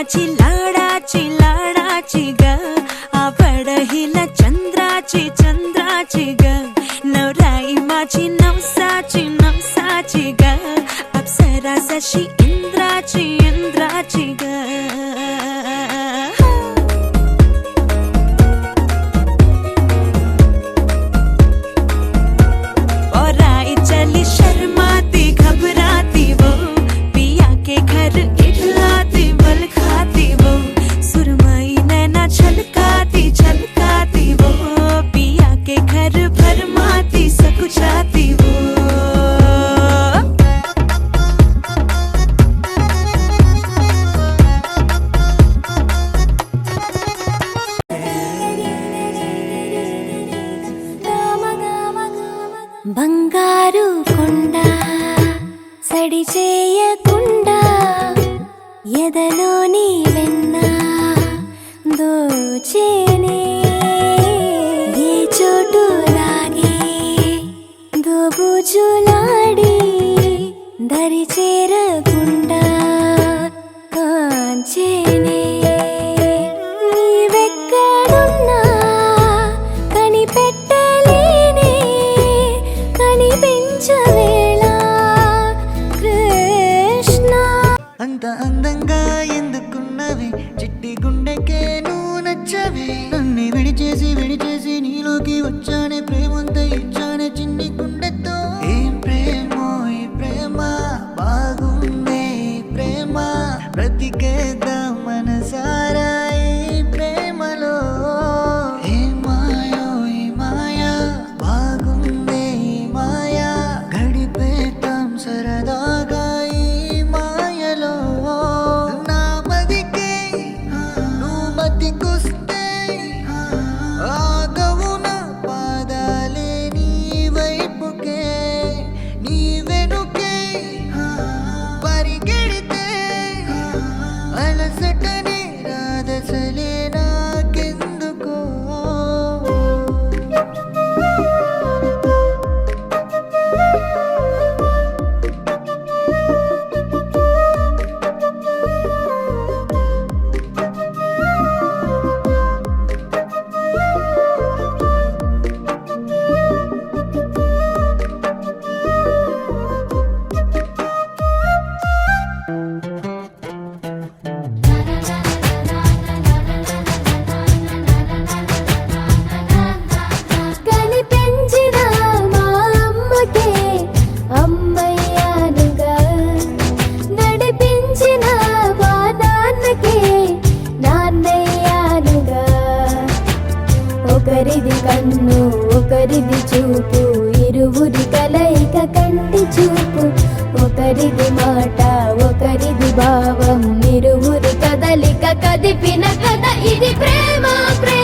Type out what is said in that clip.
माझी लाडाची लाडाची ग आवडहिला चंद्राची चंद्राची ग नवराई माझी नवसाची नवसाची ग अप्सरा जशी इंद्राची इंद्राची ग బంగారు కొండ సడి చేయకుండా ఎదలోని వెన్న దోచేనే ఏ చోటు లాగే దోబుజులాడి దరి చేరకుండా కాంచేనే నీవెక్కడున్నా కనిపెట్టలేనే అంత అందంగా ఎందుకున్నవి చిట్టి గుండెకే నువ్వు నచ్చవి నన్ను విడిచేసి నీలోకి వచ్చానే ప్రేమంతా ఇచ్చానే చిన్ని గుండెతో ఏం ప్రేమో ఈ ప్రేమ బాగుందే ప్రేమ బ్రతికేద్దాం మనసారా ఈ ప్రేమలో ఏ మాయో ఈ మాయా బాగుందే ఈ మాయా గడిపేద్దాం సరదాగా అలసటనే రాదసలే నాకెందుకో ఒకరిది కన్ను ఒకరిది చూపు ఇరువురి కలయిక కంటి చూపు ఒకరిది మాట ఒకరిది భావం ఇరువురి కదలిక కదిపిన కథ ఇది ప్రేమ ప్రేమ